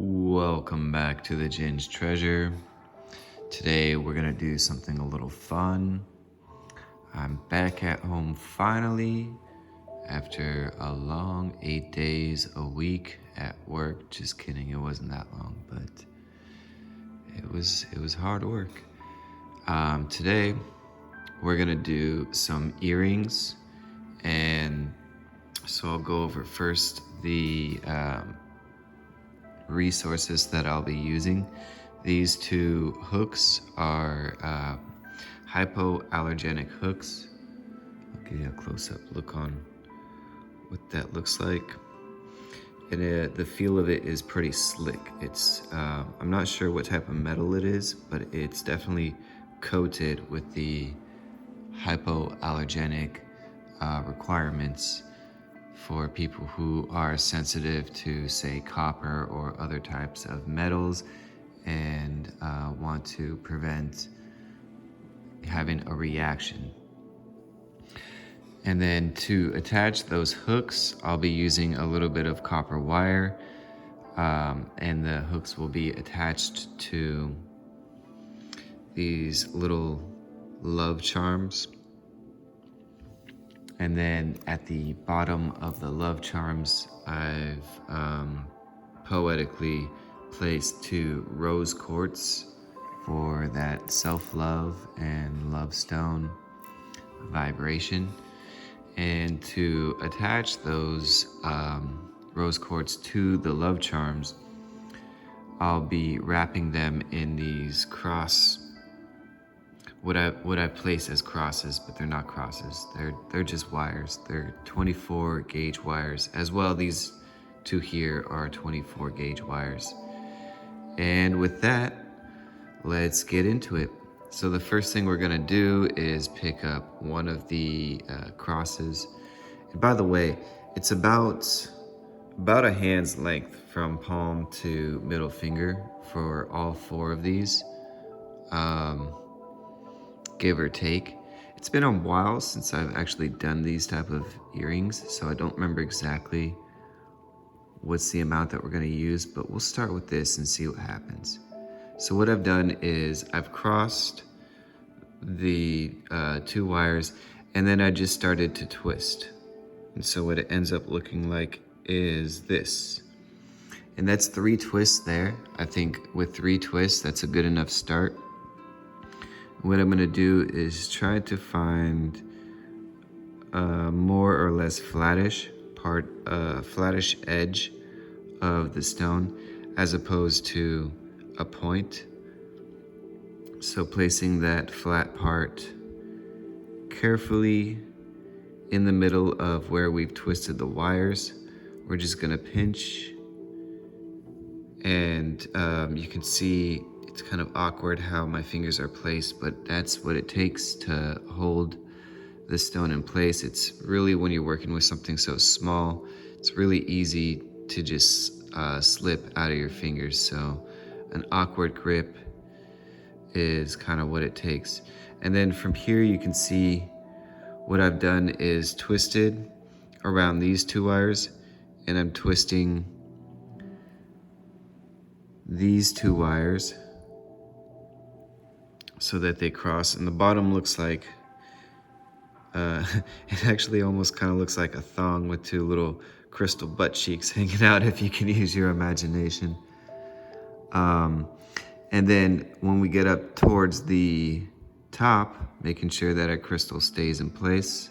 Welcome back to the Gin's Treasure. Today we're gonna do something a little fun. I'm back at home finally after a long 8 days a week at work. Just kidding, it wasn't that long, but it was hard work. Today we're gonna do some earrings, and so I'll go over first the resources that I'll be using. These two hooks are hypoallergenic hooks. I'll give you a close-up look on what that looks like. And the feel of it is pretty slick. It's I'm not sure what type of metal it is, but it's definitely coated with the hypoallergenic requirements for people who are sensitive to, say, copper or other types of metals and want to prevent having a reaction. And then to attach those hooks, I'll be using a little bit of copper wire, and the hooks will be attached to these little love charms. And then at the bottom of the love charms, I've poetically placed 2 rose quartz for that self-love and love stone vibration. And to attach those rose quartz to the love charms, I'll be wrapping them in these what I place as crosses, but they're not crosses. They're just wires. They're 24 gauge wires. As well, these 2 here are 24 gauge wires. And with that, let's get into it. So the first thing we're gonna do is pick up one of the crosses. And by the way, it's about a hand's length from palm to middle finger for all 4 of these. Give or take. It's been a while since I've actually done these type of earrings, so I don't remember exactly what's the amount that we're going to use, but we'll start with this and see what happens. So what I've done is I've crossed the 2 wires, and then I just started to twist. And so what it ends up looking like is this. And that's 3 twists there. I think with 3 twists, that's a good enough start. What I'm gonna do is try to find a more or less flattish edge of the stone as opposed to a point. So placing that flat part carefully in the middle of where we've twisted the wires, we're just gonna pinch, and you can see it's kind of awkward how my fingers are placed, but that's what it takes to hold the stone in place. It's really, when you're working with something so small, it's really easy to just slip out of your fingers. So an awkward grip is kind of what it takes. And then from here, you can see what I've done is twisted around these 2 wires, and I'm twisting these 2 wires so that they cross. And the bottom looks like it actually almost kind of looks like a thong with 2 little crystal butt cheeks hanging out, if you can use your imagination. And then when we get up towards the top, making sure that our crystal stays in place.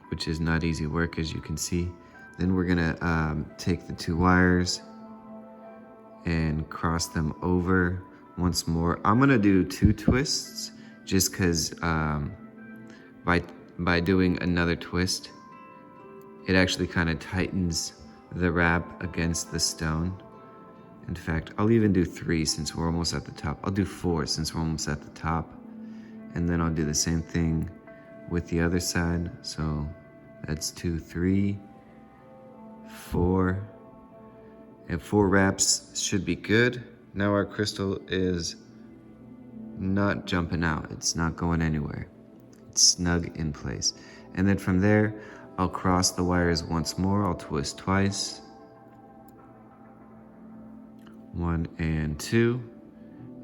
Which is not easy work, as you can see. Then we're gonna take the 2 wires and cross them over once more. I'm gonna do 2 twists just because by doing another twist, it actually kind of tightens the wrap against the stone. In fact, I'll even do 3 since we're almost at the top. I'll do 4 since we're almost at the top. And then I'll do the same thing with the other side. So that's 2, 3, 4. And 4 wraps should be good. Now our crystal is not jumping out. It's not going anywhere. snug in place. And then from there, I'll cross the wires once more. I'll twist twice. 1 and 2.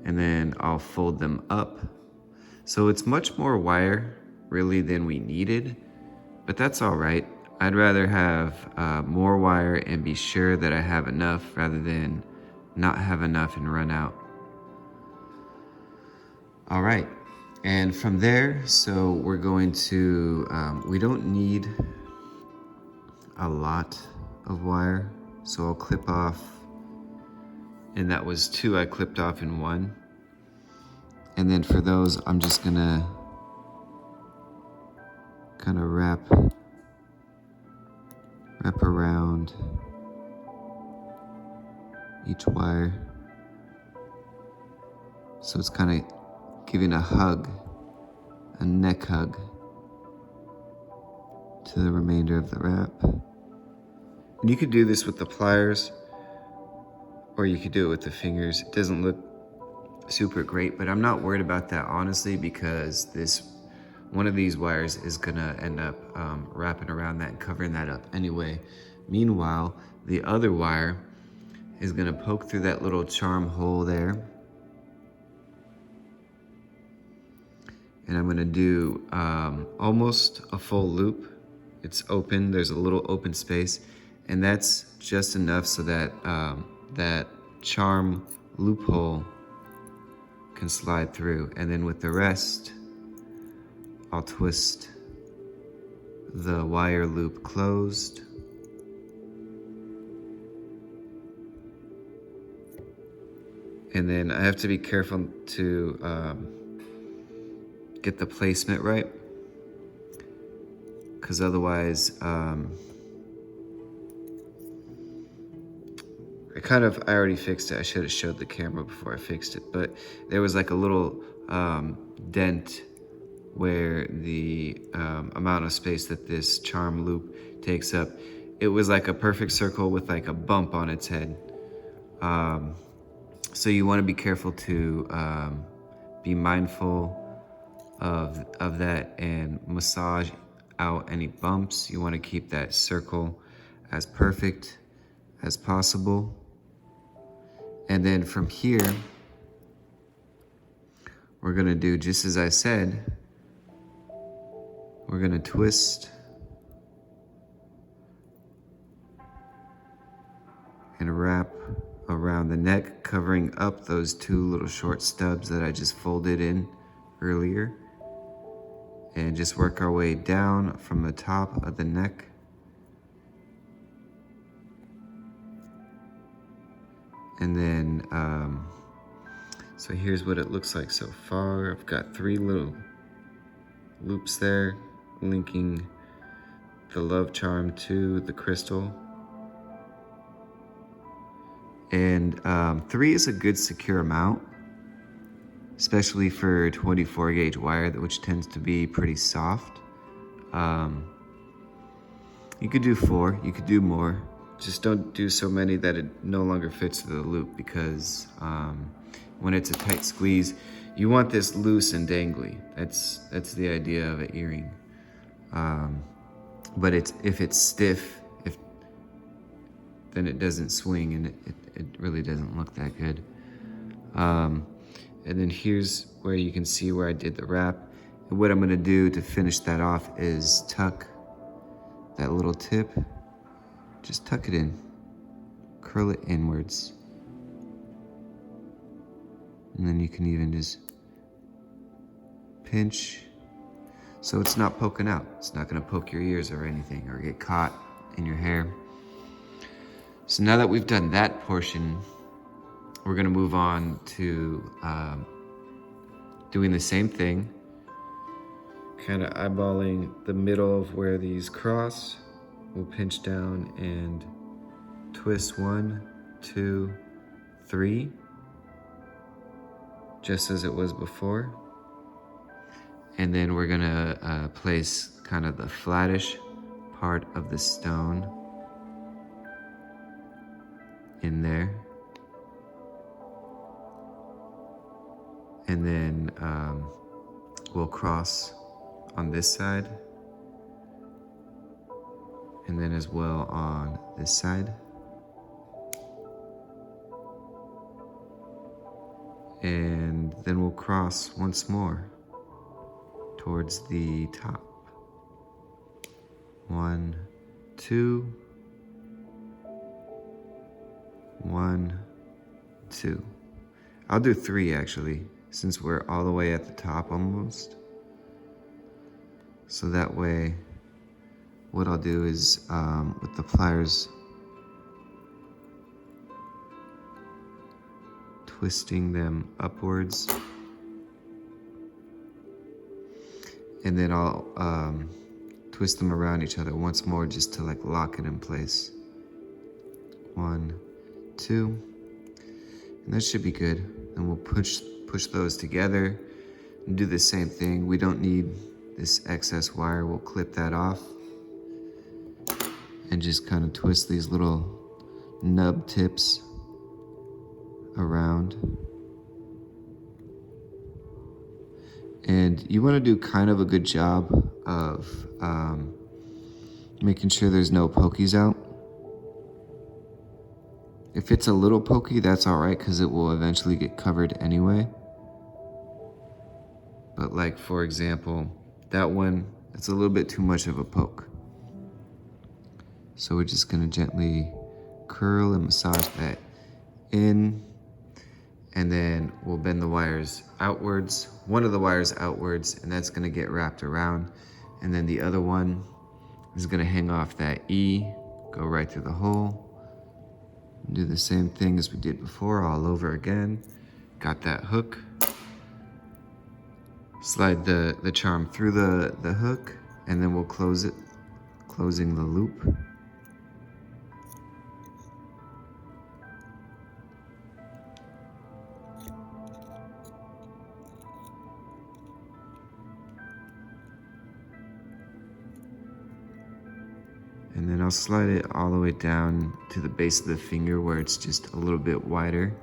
And then I'll fold them up. So it's much more wire really than we needed, but that's all right. I'd rather have more wire and be sure that I have enough rather than not have enough and run out. All right, and from there, so we're going to, we don't need a lot of wire, so I'll clip off, and that was 2 I clipped off in 1. And then for those, I'm just gonna kind of wrap around each wire. So it's kind of giving a hug, a neck hug to the remainder of the wrap. And you could do this with the pliers, or you could do it with the fingers. It doesn't look super great, but I'm not worried about that honestly, because one of these wires is gonna end up wrapping around that and covering that up anyway. Meanwhile, the other wire is gonna poke through that little charm hole there. And I'm gonna do almost a full loop. It's open, there's a little open space, and that's just enough so that that charm loophole can slide through. And then with the rest, I'll twist the wire loop closed. And then I have to be careful to get the placement right, because otherwise I already fixed it. I should have showed the camera before I fixed it, but there was like a little dent where the amount of space that this charm loop takes up, it was like a perfect circle with like a bump on its head. So you want to be careful to be mindful of that and massage out any bumps. You want to keep that circle as perfect as possible. And then from here, we're gonna do just as I said. We're gonna twist and wrap around the neck, covering up those 2 little short stubs that I just folded in earlier. And just work our way down from the top of the neck. And then, so here's what it looks like so far. I've got 3 little loops there, linking the love charm to the crystal. And 3 is a good secure amount, especially for 24 gauge wire, which tends to be pretty soft. You could do 4, you could do more. Just don't do so many that it no longer fits the loop, because when it's a tight squeeze, you want this loose and dangly. That's the idea of an earring. But if it's stiff, then it doesn't swing, and it really doesn't look that good. And then here's where you can see where I did the wrap. And what I'm gonna do to finish that off is tuck that little tip. Just tuck it in, curl it inwards. And then you can even just pinch so it's not poking out. It's not gonna poke your ears or anything or get caught in your hair. So now that we've done that portion, we're gonna move on to doing the same thing, kind of eyeballing the middle of where these cross. We'll pinch down and twist 1, 2, 3, just as it was before. And then we're gonna place kind of the flattish part of the stone in there. And then we'll cross on this side, and then as well on this side. And then we'll cross once more towards the top. 1, 2, 1, 2. I'll do 3 actually, since we're all the way at the top almost. So that way, what I'll do is with the pliers, twisting them upwards, and then I'll twist them around each other once more just to like lock it in place. 1, 2, and that should be good. And we'll push those together and do the same thing. We don't need this excess wire. We'll clip that off and just kind of twist these little nub tips around. And you want to do kind of a good job of making sure there's no pokies out. If it's a little pokey, that's all right, because it will eventually get covered anyway. But like, for example, that one, it's a little bit too much of a poke. So we're just gonna gently curl and massage that in, and then we'll bend the wires outwards, one of the wires outwards, and that's gonna get wrapped around. And then the other one is gonna hang off that E, go right through the hole. Do the same thing as we did before, all over again. Got that hook. Slide the charm through the hook, and then we'll close it, closing the loop. And then I'll slide it all the way down to the base of the finger where it's just a little bit wider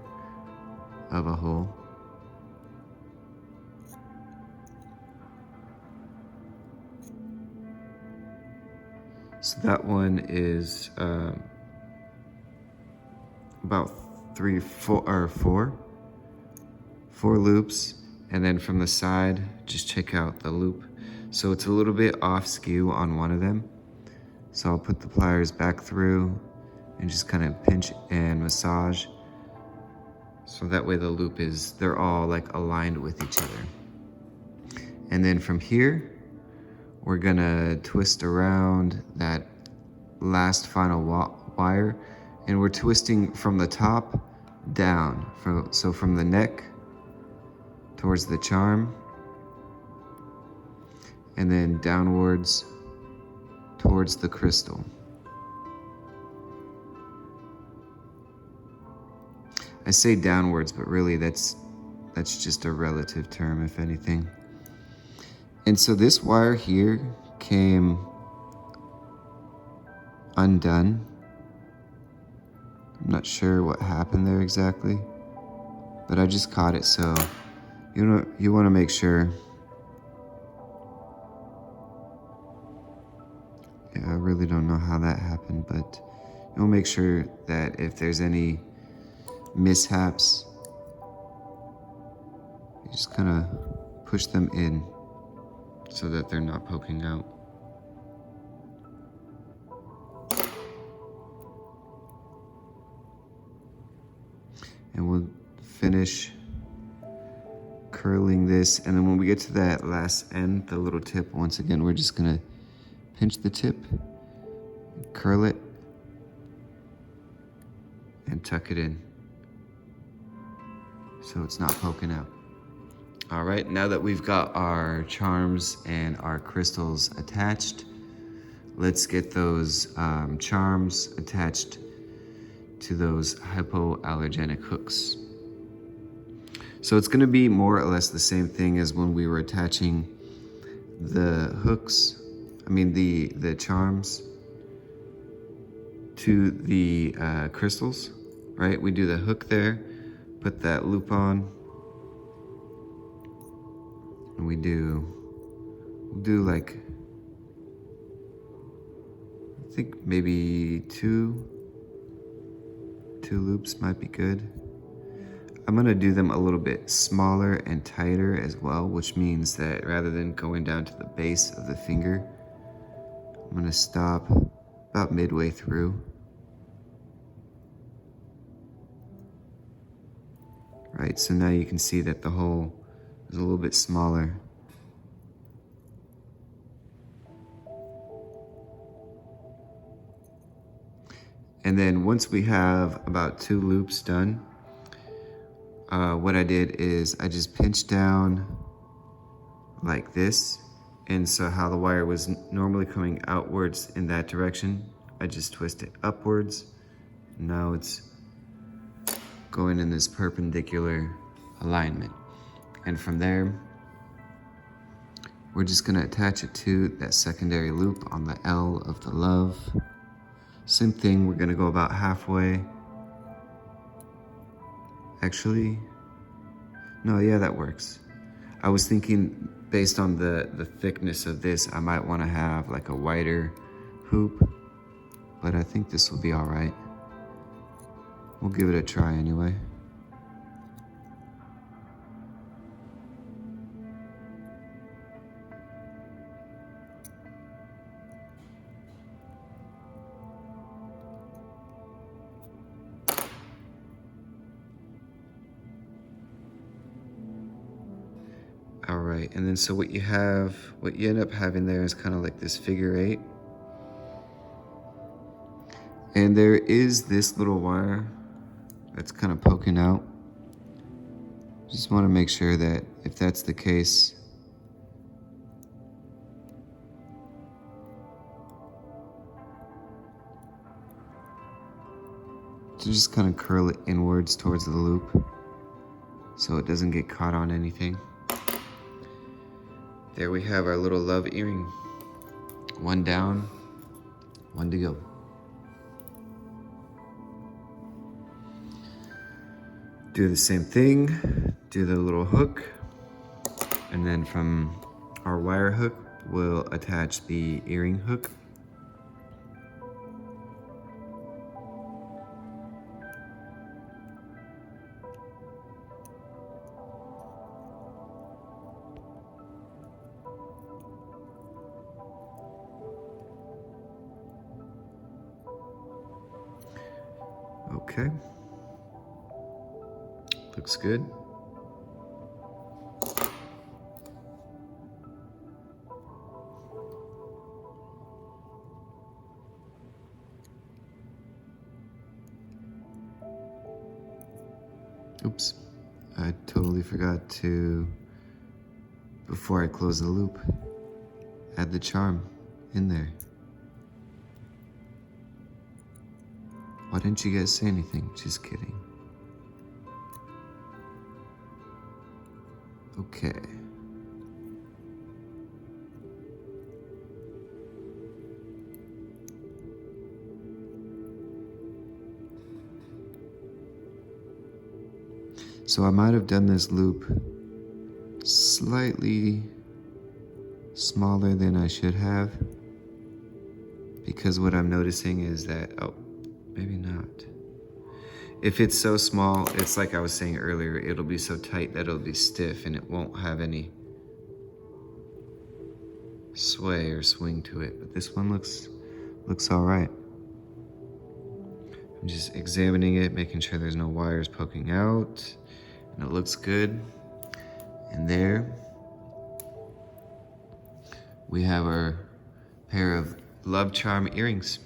of a hole. So that one is about four loops. And then from the side, just check out the loop. So it's a little bit off skew on one of them. So I'll put the pliers back through and just kind of pinch and massage. So that way the loop is, they're all like aligned with each other. And then from here, we're gonna twist around that last final wire, and we're twisting from the top down. So from the neck towards the charm, and then downwards towards the crystal. I say downwards, but really that's just a relative term, if anything. And so this wire here came undone. I'm not sure what happened there exactly, but I just caught it, so you want to make sure. Yeah, I really don't know how that happened, but you'll make sure that if there's any mishaps, you just kind of push them in so that they're not poking out. And we'll finish curling this, and then when we get to that last end, the little tip, once again, we're just gonna pinch the tip, curl it, and tuck it in so it's not poking out. All right, now that we've got our charms and our crystals attached, let's get those charms attached to those hypoallergenic hooks. So it's gonna be more or less the same thing as when we were attaching the hooks, the charms to the crystals, right? We do the hook there, put that loop on, and we do We'll do like, I think maybe two loops might be good. I'm gonna do them a little bit smaller and tighter as well, which means that rather than going down to the base of the finger, I'm gonna stop about midway through. Right, so now you can see that the hole is a little bit smaller. And then once we have about 2 loops done, what I did is I just pinched down like this. And so how the wire was normally coming outwards in that direction, I just twist it upwards. Now it's going in this perpendicular alignment. And from there, we're just gonna attach it to that secondary loop on the L of the love. Same thing, we're gonna go about halfway. Actually, no, yeah, that works. I was thinking based on the thickness of this, I might wanna have like a wider hoop, but I think this will be all right. We'll give it a try anyway. All right, and then so what you end up having there is kind of like this figure 8. And there is this little wire that's kind of poking out. Just want to make sure that if that's the case, to just kind of curl it inwards towards the loop so it doesn't get caught on anything. There we have our little love earring. 1 down, 1 to go. Do the same thing, do the little hook, and then from our wire hook, we'll attach the earring hook. Okay. Looks good. Oops, I totally forgot to, before I close the loop, add the charm in there. Why didn't you guys say anything? Just kidding. Okay. So I might have done this loop slightly smaller than I should have, because what I'm noticing is that, oh, maybe not. If it's so small, it's like I was saying earlier, it'll be so tight that it'll be stiff and it won't have any sway or swing to it. But this one looks all right. I'm just examining it, making sure there's no wires poking out, and it looks good. And there we have our pair of love charm earrings.